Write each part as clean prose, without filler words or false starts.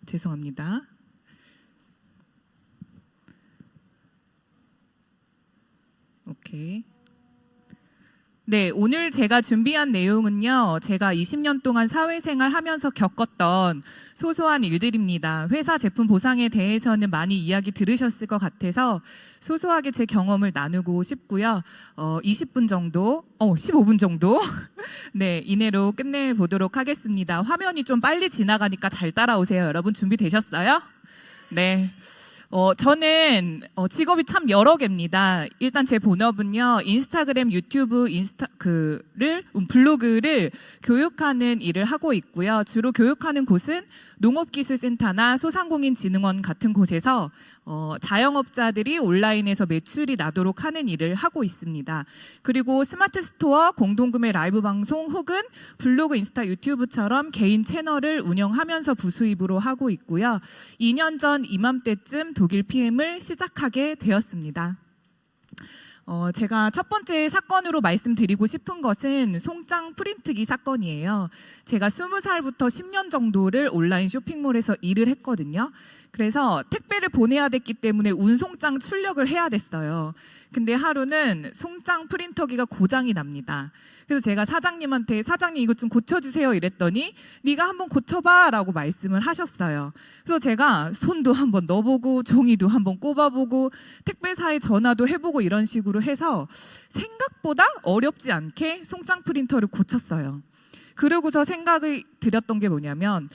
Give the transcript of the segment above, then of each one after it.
죄송합니다. 오케이. 네, 오늘 제가 준비한 내용은요, 제가 20년 동안 사회생활 하면서 겪었던 소소한 일들입니다. 회사 제품 보상에 대해서는 많이 이야기 들으셨을 것 같아서 소소하게 제 경험을 나누고 싶고요. 20분 정도, 15분 정도 네, 이내로 끝내보도록 하겠습니다. 화면이 좀 빨리 지나가니까 잘 따라오세요. 여러분 준비되셨어요? 네. 저는 직업이 참 여러 개입니다. 일단 제 본업은요, 인스타그램, 유튜브, 블로그를 교육하는 일을 하고 있고요. 주로 교육하는 곳은 농업기술센터나 소상공인진흥원 같은 곳에서 자영업자들이 온라인에서 매출이 나도록 하는 일을 하고 있습니다. 그리고 스마트 스토어, 공동구매 라이브 방송 혹은 블로그, 인스타, 유튜브처럼 개인 채널을 운영하면서 부수입으로 하고 있고요. 2년 전 이맘때쯤 독일 PM을 시작하게 되었습니다. 제가 첫 번째 사건으로 말씀드리고 싶은 것은 송장 프린트기 사건이에요. 제가 20살부터 10년 정도를 온라인 쇼핑몰에서 일을 했거든요. 그래서 택배를 보내야 됐기 때문에 운송장 출력을 해야 됐어요. 근데 하루는 송장 프린터기가 고장이 납니다. 그래서 제가 사장님한테 사장님 이것 좀 고쳐주세요 이랬더니 네가 한번 고쳐봐 라고 말씀을 하셨어요. 그래서 제가 손도 한번 넣어보고 종이도 한번 꼽아보고 택배사에 전화도 해보고 이런 식으로 해서 생각보다 어렵지 않게 송장 프린터를 고쳤어요. 그러고서 생각이 들었던 게 뭐냐면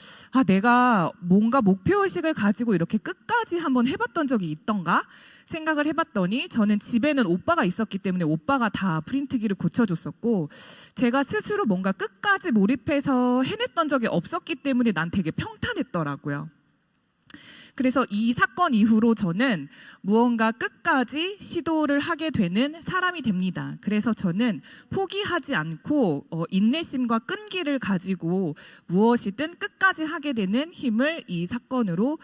내가 뭔가 목표의식을 가지고 이렇게 끝까지 한번 해봤던 적이 있던가 생각을 해봤더니 저는 집에는 오빠가 있었기 때문에 오빠가 다 프린트기를 고쳐줬었고 제가 스스로 뭔가 끝까지 몰입해서 해냈던 적이 없었기 때문에 난 되게 평탄했더라고요. 그래서 이 사건 이후로 저는 무언가 끝까지 시도를 하게 되는 사람이 됩니다. 그래서 저는 포기하지 않고 인내심과 끈기를 가지고 무엇이든 끝까지 하게 되는 힘을 이 사건으로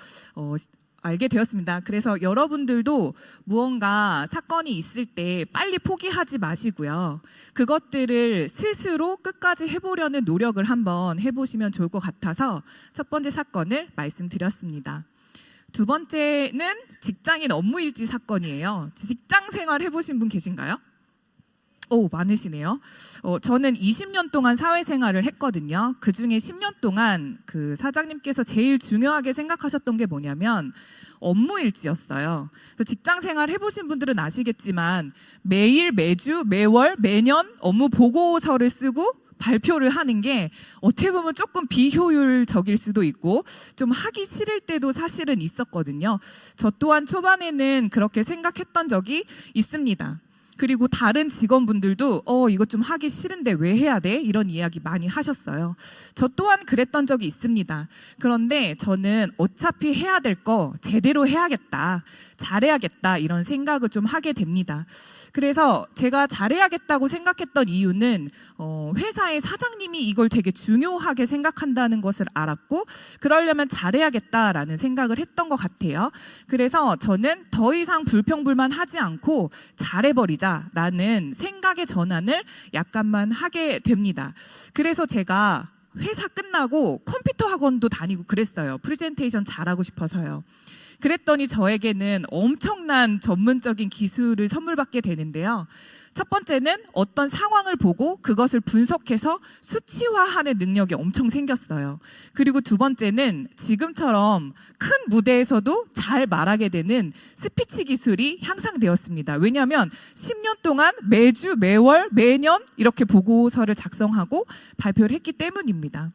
알게 되었습니다. 그래서 여러분들도 무언가 사건이 있을 때 빨리 포기하지 마시고요. 그것들을 스스로 끝까지 해보려는 노력을 한번 해보시면 좋을 것 같아서 첫 번째 사건을 말씀드렸습니다. 두 번째는 직장인 업무일지 사건이에요. 직장 생활 해보신 분 계신가요? 많으시네요. 저는 20년 동안 사회생활을 했거든요. 그 중에 10년 동안 그 사장님께서 제일 중요하게 생각하셨던 게 뭐냐면 업무일지였어요. 그래서 직장 생활 해보신 분들은 아시겠지만 매일, 매주, 매월, 매년 업무 보고서를 쓰고 발표를 하는 게 어떻게 보면 조금 비효율적일 수도 있고 좀 하기 싫을 때도 사실은 있었거든요. 저 또한 초반에는 그렇게 생각했던 적이 있습니다. 그리고 다른 직원분들도 이거 좀 하기 싫은데 왜 해야 돼? 이런 이야기 많이 하셨어요. 저 또한 그랬던 적이 있습니다. 그런데 저는 어차피 해야 될 거 제대로 해야겠다. 잘해야겠다. 이런 생각을 좀 하게 됩니다. 그래서 제가 잘해야겠다고 생각했던 이유는 회사의 사장님이 이걸 되게 중요하게 생각한다는 것을 알았고 그러려면 잘해야겠다라는 생각을 했던 것 같아요. 그래서 저는 더 이상 불평불만 하지 않고 잘해버리자라는 생각의 전환을 약간만 하게 됩니다. 그래서 제가 회사 끝나고 컴퓨터 학원도 다니고 그랬어요. 프레젠테이션 잘하고 싶어서요. 그랬더니 저에게는 엄청난 전문적인 기술을 선물 받게 되는데요. 첫 번째는 어떤 상황을 보고 그것을 분석해서 수치화하는 능력이 엄청 생겼어요. 그리고 두 번째는 지금처럼 큰 무대에서도 잘 말하게 되는 스피치 기술이 향상되었습니다. 왜냐하면 10년 동안 매주, 매월, 매년 이렇게 보고서를 작성하고 발표를 했기 때문입니다.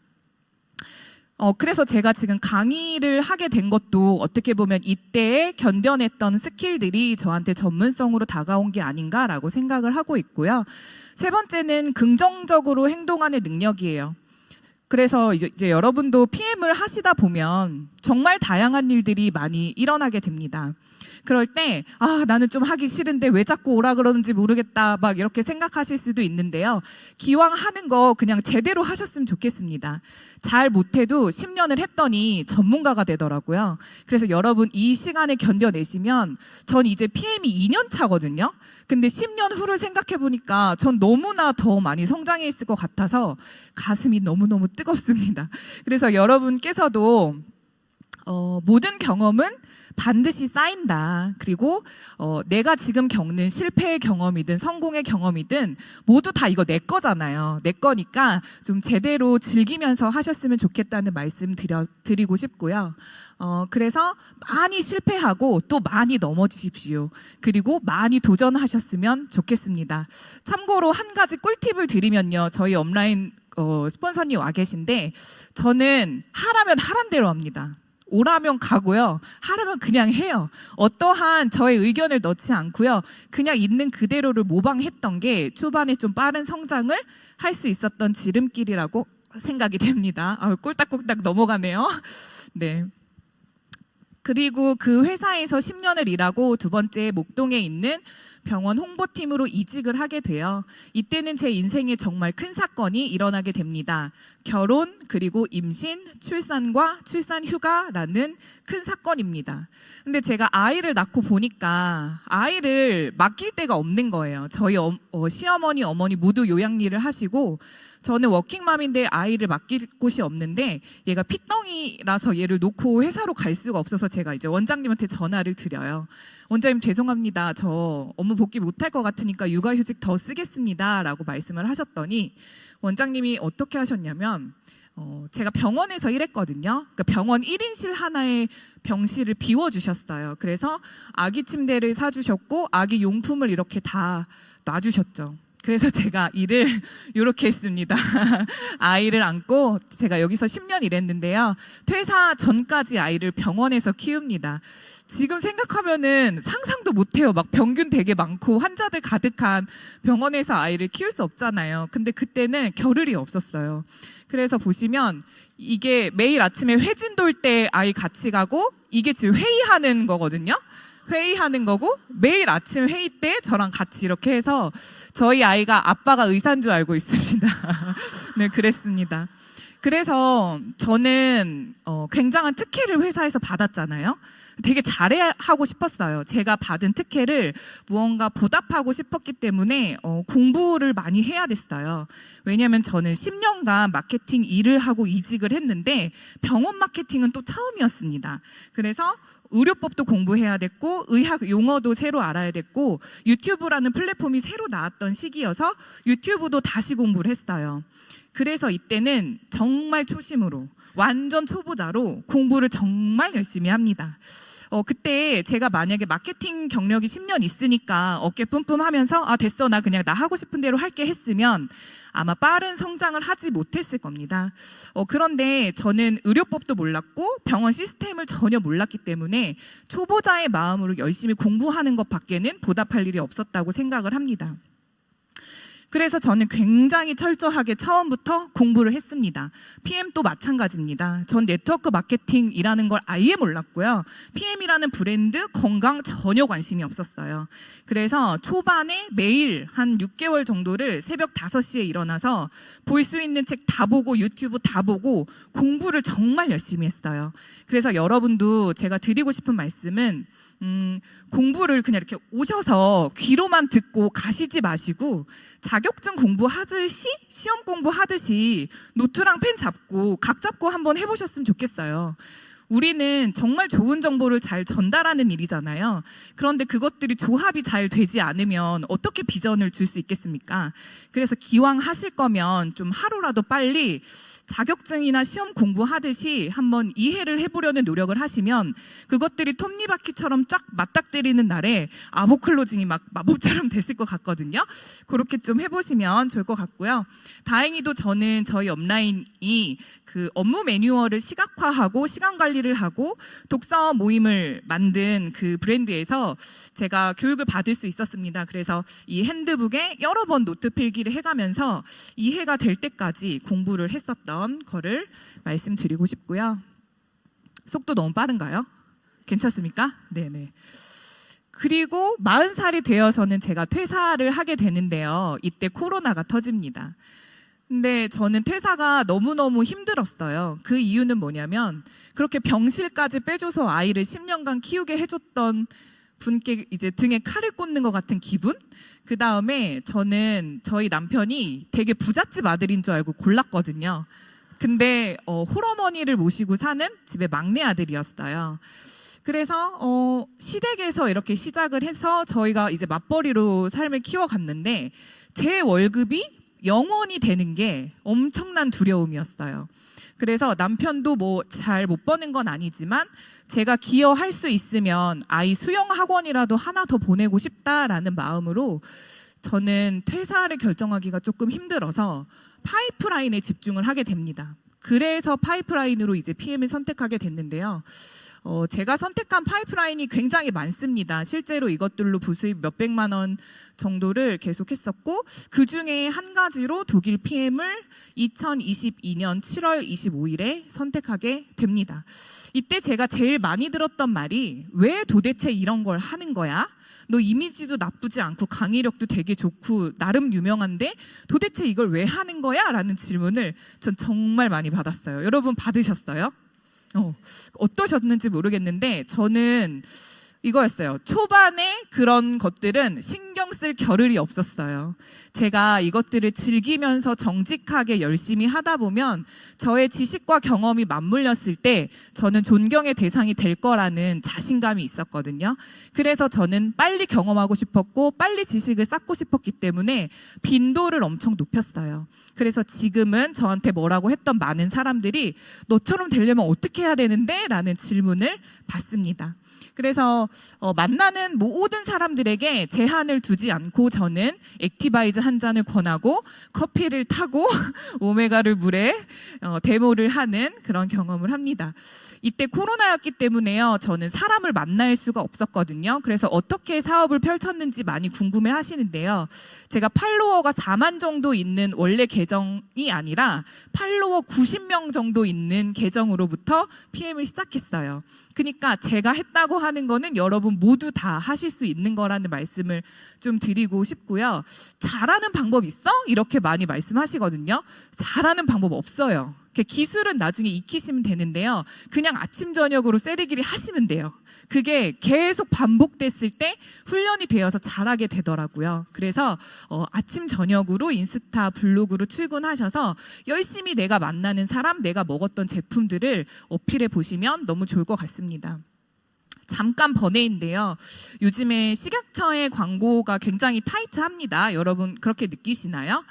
그래서 제가 지금 강의를 하게 된 것도 어떻게 보면 이때에 견뎌냈던 스킬들이 저한테 전문성으로 다가온 게 아닌가라고 생각을 하고 있고요. 세 번째는 긍정적으로 행동하는 능력이에요. 그래서 이제 여러분도 PM을 하시다 보면 정말 다양한 일들이 많이 일어나게 됩니다. 그럴 때 나는 좀 하기 싫은데 왜 자꾸 오라 그러는지 모르겠다 막 이렇게 생각하실 수도 있는데요. 기왕 하는 거 그냥 제대로 하셨으면 좋겠습니다. 잘 못해도 10년을 했더니 전문가가 되더라고요. 그래서 여러분 이 시간을 견뎌내시면 전 이제 PM이 2년 차거든요. 근데 10년 후를 생각해 보니까 전 너무나 더 많이 성장해 있을 것 같아서 가슴이 너무너무 뜨겁습니다. 그래서 여러분께서도 모든 경험은 반드시 쌓인다. 그리고 내가 지금 겪는 실패의 경험이든 성공의 경험이든 모두 다 이거 내 거잖아요. 내 거니까 좀 제대로 즐기면서 하셨으면 좋겠다는 말씀 드리고 싶고요. 그래서 많이 실패하고 또 많이 넘어지십시오. 그리고 많이 도전하셨으면 좋겠습니다. 참고로 한 가지 꿀팁을 드리면요. 저희 업라인 스폰서님 와 계신데 저는 하라면 하란 대로 합니다. 오라면 가고요. 하라면 그냥 해요. 어떠한 저의 의견을 넣지 않고요. 그냥 있는 그대로를 모방했던 게 초반에 좀 빠른 성장을 할 수 있었던 지름길이라고 생각이 됩니다. 꼴딱꼴딱 넘어가네요. 네. 그리고 그 회사에서 10년을 일하고 두 번째 목동에 있는 병원 홍보팀으로 이직을 하게 돼요. 이때는 제 인생에 정말 큰 사건이 일어나게 됩니다. 결혼, 그리고 임신, 출산과 출산 휴가라는 큰 사건입니다. 근데 제가 아이를 낳고 보니까 아이를 맡길 데가 없는 거예요. 저희 시어머니, 어머니 모두 요양일을 하시고 저는 워킹맘인데 아이를 맡길 곳이 없는데 얘가 핏덩이라서 얘를 놓고 회사로 갈 수가 없어서 제가 이제 원장님한테 전화를 드려요. 원장님 죄송합니다. 저 업무 복귀 못할 것 같으니까 육아휴직 더 쓰겠습니다. 라고 말씀을 하셨더니 원장님이 어떻게 하셨냐면 제가 병원에서 일했거든요. 그러니까 병원 1인실 하나의 병실을 비워주셨어요. 그래서 아기 침대를 사주셨고 아기 용품을 이렇게 다 놔주셨죠. 그래서 제가 일을 이렇게 했습니다. 아이를 안고 제가 여기서 10년 일했는데요. 퇴사 전까지 아이를 병원에서 키웁니다. 지금 생각하면은 상상도 못해요. 막 병균 되게 많고 환자들 가득한 병원에서 아이를 키울 수 없잖아요. 근데 그때는 겨를이 없었어요. 그래서 보시면 이게 매일 아침에 회진 돌 때 아이 같이 가고 이게 지금 회의하는 거거든요. 회의하는 거고 매일 아침 회의 때 저랑 같이 이렇게 해서 저희 아이가 아빠가 의사인 줄 알고 있습니다. 네, 그랬습니다. 그래서 저는 굉장한 특혜를 회사에서 받았잖아요. 되게 잘하고 싶었어요. 제가 받은 특혜를 무언가 보답하고 싶었기 때문에 공부를 많이 해야 됐어요. 왜냐하면 저는 10년간 마케팅 일을 하고 이직을 했는데 병원 마케팅은 또 처음이었습니다. 그래서 의료법도 공부해야 됐고 의학 용어도 새로 알아야 됐고 유튜브라는 플랫폼이 새로 나왔던 시기여서 유튜브도 다시 공부를 했어요. 그래서 이때는 정말 초심으로 완전 초보자로 공부를 정말 열심히 합니다. 그때 제가 만약에 마케팅 경력이 10년 있으니까 어깨 뿜뿜하면서 됐어 나 그냥 나 하고 싶은 대로 할게 했으면 아마 빠른 성장을 하지 못했을 겁니다. 그런데 저는 의료법도 몰랐고 병원 시스템을 전혀 몰랐기 때문에 초보자의 마음으로 열심히 공부하는 것밖에는 보답할 일이 없었다고 생각을 합니다. 그래서 저는 굉장히 철저하게 처음부터 공부를 했습니다. PM도 마찬가지입니다. 전 네트워크 마케팅이라는 걸 아예 몰랐고요. PM이라는 브랜드, 건강 전혀 관심이 없었어요. 그래서 초반에 매일 한 6개월 정도를 새벽 5시에 일어나서 볼 수 있는 책 다 보고 유튜브 다 보고 공부를 정말 열심히 했어요. 그래서 여러분도 제가 드리고 싶은 말씀은 공부를 그냥 이렇게 오셔서 귀로만 듣고 가시지 마시고 자격증 공부하듯이 시험 공부하듯이 노트랑 펜 잡고 각 잡고 한번 해보셨으면 좋겠어요. 우리는 정말 좋은 정보를 잘 전달하는 일이잖아요. 그런데 그것들이 조합이 잘 되지 않으면 어떻게 비전을 줄 수 있겠습니까? 그래서 기왕 하실 거면 좀 하루라도 빨리 자격증이나 시험 공부하듯이 한번 이해를 해보려는 노력을 하시면 그것들이 톱니바퀴처럼 쫙 맞닥뜨리는 날에 아보클로징이 막 마법처럼 됐을 것 같거든요. 그렇게 좀 해보시면 좋을 것 같고요. 다행히도 저는 저희 업라인이 그 업무 매뉴얼을 시각화하고 시간 관리를 하고 독서 모임을 만든 그 브랜드에서 제가 교육을 받을 수 있었습니다. 그래서 이 핸드북에 여러 번 노트 필기를 해가면서 이해가 될 때까지 공부를 했었던 거를 말씀드리고 싶고요. 속도 너무 빠른가요? 괜찮습니까? 네네. 그리고 40살이 되어서는 제가 퇴사를 하게 되는데요. 이때 코로나가 터집니다. 근데 저는 퇴사가 너무너무 힘들었어요. 그 이유는 뭐냐면 그렇게 병실까지 빼줘서 아이를 10년간 키우게 해줬던 분께 이제 등에 칼을 꽂는 것 같은 기분? 그 다음에 저는 저희 남편이 되게 부잣집 아들인 줄 알고 골랐거든요. 근데 홀어머니를 모시고 사는 집의 막내 아들이었어요. 그래서 시댁에서 이렇게 시작을 해서 저희가 이제 맞벌이로 삶을 키워갔는데 제 월급이 영원히 되는 게 엄청난 두려움이었어요. 그래서 남편도 뭐 잘 못 버는 건 아니지만 제가 기여할 수 있으면 아이 수영 학원이라도 하나 더 보내고 싶다라는 마음으로 저는 퇴사를 결정하기가 조금 힘들어서 파이프라인에 집중을 하게 됩니다. 그래서 파이프라인으로 이제 PM을 선택하게 됐는데요. 제가 선택한 파이프라인이 굉장히 많습니다. 실제로 이것들로 부수입 몇백만 원 정도를 계속했었고 그 중에 한 가지로 독일 PM을 2022년 7월 25일에 선택하게 됩니다. 이때 제가 제일 많이 들었던 말이 왜 도대체 이런 걸 하는 거야? 너 이미지도 나쁘지 않고 강의력도 되게 좋고 나름 유명한데 도대체 이걸 왜 하는 거야? 라는 질문을 전 정말 많이 받았어요. 여러분 받으셨어요? 어떠셨는지 모르겠는데 저는 이거였어요. 초반에 그런 것들은 신경 쓸 겨를이 없었어요. 제가 이것들을 즐기면서 정직하게 열심히 하다 보면 저의 지식과 경험이 맞물렸을 때 저는 존경의 대상이 될 거라는 자신감이 있었거든요. 그래서 저는 빨리 경험하고 싶었고 빨리 지식을 쌓고 싶었기 때문에 빈도를 엄청 높였어요. 그래서 지금은 저한테 뭐라고 했던 많은 사람들이 너처럼 되려면 어떻게 해야 되는데? 라는 질문을 받습니다. 그래서 만나는 모든 사람들에게 제한을 두지 않고 저는 액티바이즈 한 잔을 권하고 커피를 타고 오메가를 물에 데모를 하는 그런 경험을 합니다. 이때 코로나였기 때문에요. 저는 사람을 만날 수가 없었거든요. 그래서 어떻게 사업을 펼쳤는지 많이 궁금해 하시는데요. 제가 팔로워가 4만 정도 있는 원래 계정이 아니라 팔로워 90명 정도 있는 계정으로부터 PM을 시작했어요. 그러니까 제가 했다고 하는 거는 여러분 모두 다 하실 수 있는 거라는 말씀을 좀 드리고 싶고요. 잘하는 방법 있어? 이렇게 많이 말씀하시거든요. 잘하는 방법 없어요. 기술은 나중에 익히시면 되는데요. 그냥 아침 저녁으로 세리기를 하시면 돼요. 그게 계속 반복됐을 때 훈련이 되어서 잘하게 되더라고요. 그래서 아침 저녁으로 인스타 블로그로 출근하셔서 열심히 내가 만나는 사람, 내가 먹었던 제품들을 어필해 보시면 너무 좋을 것 같습니다. 잠깐 번외인데요. 요즘에 식약처의 광고가 굉장히 타이트합니다. 여러분 그렇게 느끼시나요?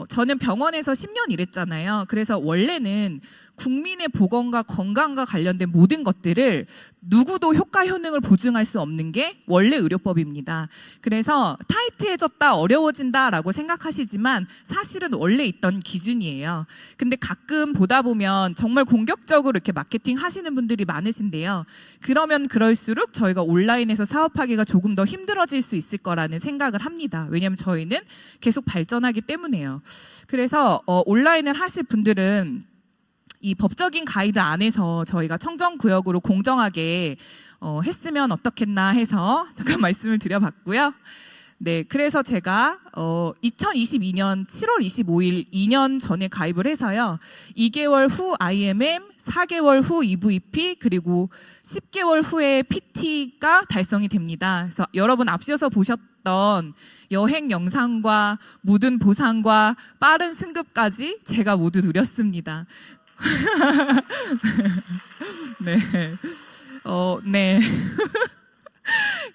저는 병원에서 10년 일했잖아요. 그래서 원래는 국민의 보건과 건강과 관련된 모든 것들을 누구도 효과 효능을 보증할 수 없는 게 원래 의료법입니다. 그래서 타이트해졌다, 어려워진다라고 생각하시지만 사실은 원래 있던 기준이에요. 근데 가끔 보다 보면 정말 공격적으로 이렇게 마케팅 하시는 분들이 많으신데요. 그러면 그럴수록 저희가 온라인에서 사업하기가 조금 더 힘들어질 수 있을 거라는 생각을 합니다. 왜냐하면 저희는 계속 발전하기 때문에요. 그래서 온라인을 하실 분들은 이 법적인 가이드 안에서 저희가 청정구역으로 공정하게 했으면 어떻겠나 해서 잠깐 말씀을 드려봤고요. 네, 그래서 제가 2022년 7월 25일 2년 전에 가입을 해서요. 2개월 후 IMM, 4개월 후 EVP, 그리고 10개월 후에 PT가 달성이 됩니다. 그래서 여러분 앞서서 보셨던 여행 영상과 모든 보상과 빠른 승급까지 제가 모두 누렸습니다. 네. 네.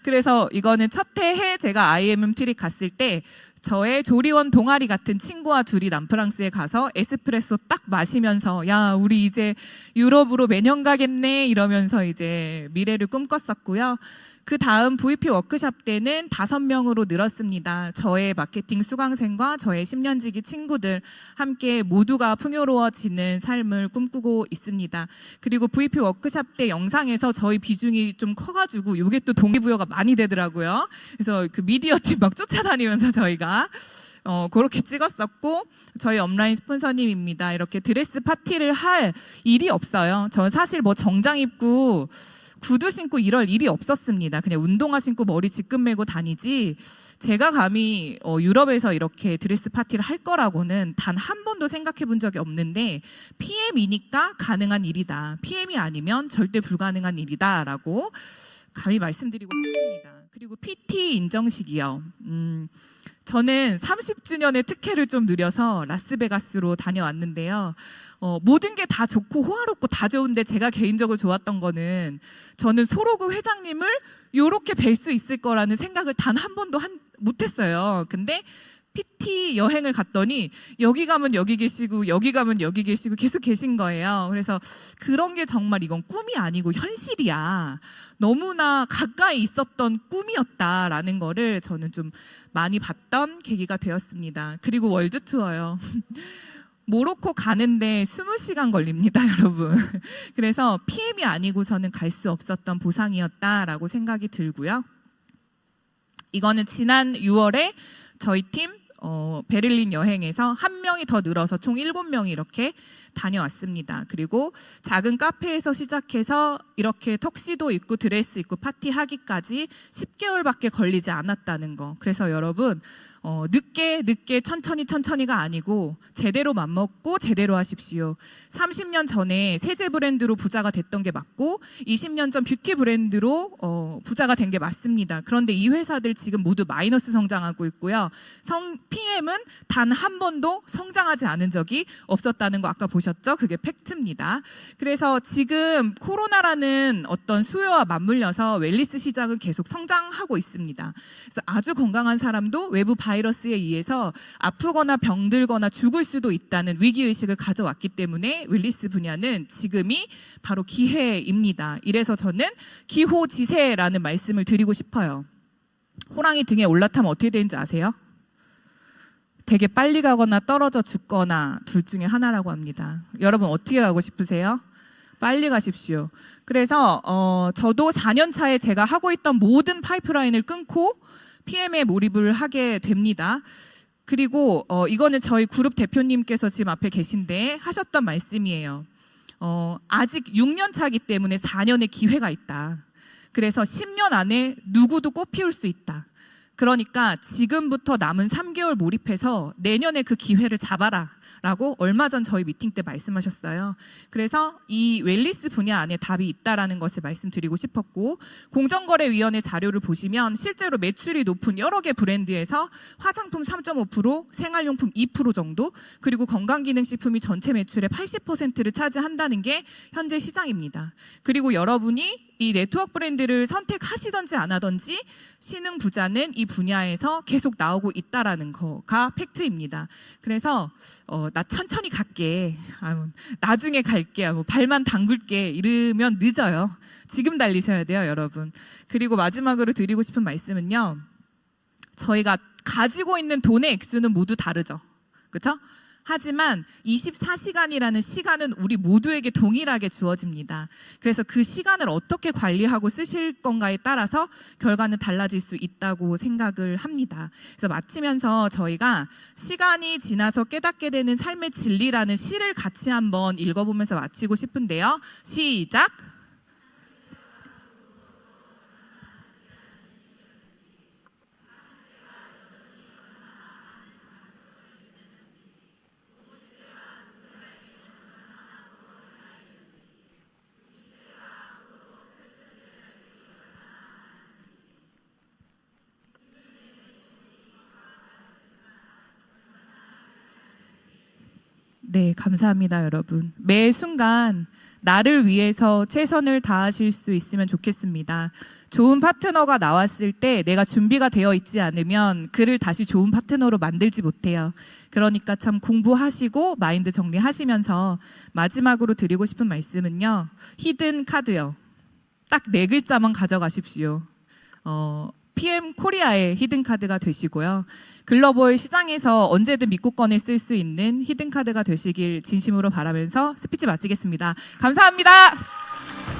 그래서 이거는 첫 해에 제가 IMM 트립 갔을 때 저의 조리원 동아리 같은 친구와 둘이 남프랑스에 가서 에스프레소 딱 마시면서 야 우리 이제 유럽으로 매년 가겠네 이러면서 이제 미래를 꿈꿨었고요. 그 다음 VP 워크샵 때는 5명으로 늘었습니다. 저의 마케팅 수강생과 저의 10년지기 친구들 함께 모두가 풍요로워지는 삶을 꿈꾸고 있습니다. 그리고 VP 워크샵 때 영상에서 저희 비중이 좀 커가지고 이게 또 동기부여가 많이 되더라고요. 그래서 그 미디어팀 막 쫓아다니면서 저희가 그렇게 찍었었고 저희 업라인 스폰서님입니다. 이렇게 드레스 파티를 할 일이 없어요. 저는 사실 뭐 정장 입고 구두 신고 이럴 일이 없었습니다. 그냥 운동화 신고 머리 지끈 매고 다니지 제가 감히 유럽에서 이렇게 드레스 파티를 할 거라고는 단 한 번도 생각해 본 적이 없는데 PM이니까 가능한 일이다. PM이 아니면 절대 불가능한 일이다 라고 감히 말씀드리고 싶습니다. 그리고 PT 인정식이요. 저는 30주년의 특혜를 좀 누려서 라스베가스로 다녀왔는데요. 모든 게 다 좋고 호화롭고 다 좋은데 제가 개인적으로 좋았던 거는 저는 소로그 회장님을 이렇게 뵐 수 있을 거라는 생각을 단 한 번도 못했어요. 근데 PT 여행을 갔더니 여기 가면 여기 계시고 여기 가면 여기 계시고 계속 계신 거예요. 그래서 그런 게 정말 이건 꿈이 아니고 현실이야. 너무나 가까이 있었던 꿈이었다라는 거를 저는 좀 많이 봤던 계기가 되었습니다. 그리고 월드 투어요. 모로코 가는데 20시간 걸립니다, 여러분. 그래서 PM이 아니고서는 갈 수 없었던 보상이었다라고 생각이 들고요. 이거는 지난 6월에 저희 팀 베를린 여행에서 한 명이 더 늘어서 총 7명이 이렇게 다녀왔습니다. 그리고 작은 카페에서 시작해서 이렇게 턱시도 입고 드레스 입고 파티하기까지 10개월밖에 걸리지 않았다는 거. 그래서 여러분 늦게 천천히가 아니고 제대로 맘먹고 제대로 하십시오. 30년 전에 세제 브랜드로 부자가 됐던 게 맞고 20년 전 뷰티 브랜드로 부자가 된 게 맞습니다. 그런데 이 회사들 지금 모두 마이너스 성장하고 있고요. PM은 단 한 번도 성장하지 않은 적이 없었다는 거 아까 보셨죠? 그게 팩트입니다. 그래서 지금 코로나라는 어떤 수요와 맞물려서 웰니스 시장은 계속 성장하고 있습니다. 그래서 아주 건강한 사람도 외부 바이러스에 의해서 아프거나 병들거나 죽을 수도 있다는 위기의식을 가져왔기 때문에 웰니스 분야는 지금이 바로 기회입니다. 이래서 저는 기호지세라는 말씀을 드리고 싶어요. 호랑이 등에 올라타면 어떻게 되는지 아세요? 되게 빨리 가거나 떨어져 죽거나 둘 중에 하나라고 합니다. 여러분 어떻게 가고 싶으세요? 빨리 가십시오. 그래서 저도 4년 차에 제가 하고 있던 모든 파이프라인을 끊고 PM에 몰입을 하게 됩니다. 그리고 이거는 저희 그룹 대표님께서 지금 앞에 계신데 하셨던 말씀이에요. 아직 6년 차이기 때문에 4년의 기회가 있다. 그래서 10년 안에 누구도 꽃 피울 수 있다. 그러니까 지금부터 남은 3개월 몰입해서 내년에 그 기회를 잡아라 라고 얼마 전 저희 미팅 때 말씀하셨어요. 그래서 이 웰니스 분야 안에 답이 있다라는 것을 말씀드리고 싶었고, 공정거래위원회 자료를 보시면 실제로 매출이 높은 여러 개 브랜드에서 화장품 3.5%, 생활용품 2% 정도, 그리고 건강기능식품이 전체 매출의 80%를 차지한다는 게 현재 시장입니다. 그리고 여러분이 이 네트워크 브랜드를 선택하시던지 안 하던지 신흥 부자는 이 분야에서 계속 나오고 있다라는 거가 팩트입니다. 그래서 나 천천히 갈게, 나중에 갈게, 발만 담글게 이러면 늦어요. 지금 달리셔야 돼요, 여러분. 그리고 마지막으로 드리고 싶은 말씀은요, 저희가 가지고 있는 돈의 액수는 모두 다르죠. 그렇죠? 하지만 24시간이라는 시간은 우리 모두에게 동일하게 주어집니다. 그래서 그 시간을 어떻게 관리하고 쓰실 건가에 따라서 결과는 달라질 수 있다고 생각을 합니다. 그래서 마치면서 저희가 시간이 지나서 깨닫게 되는 삶의 진리라는 시를 같이 한번 읽어보면서 마치고 싶은데요. 시작! 네, 감사합니다, 여러분. 매 순간 나를 위해서 최선을 다하실 수 있으면 좋겠습니다. 좋은 파트너가 나왔을 때 내가 준비가 되어 있지 않으면 그를 다시 좋은 파트너로 만들지 못해요. 그러니까 참 공부하시고 마인드 정리하시면서 마지막으로 드리고 싶은 말씀은요. 히든 카드요. 딱 4글자만 가져가십시오. PM 코리아의 히든카드가 되시고요. 글로벌 시장에서 언제든 믿고 꺼내 쓸 수 있는 히든카드가 되시길 진심으로 바라면서 스피치 마치겠습니다. 감사합니다.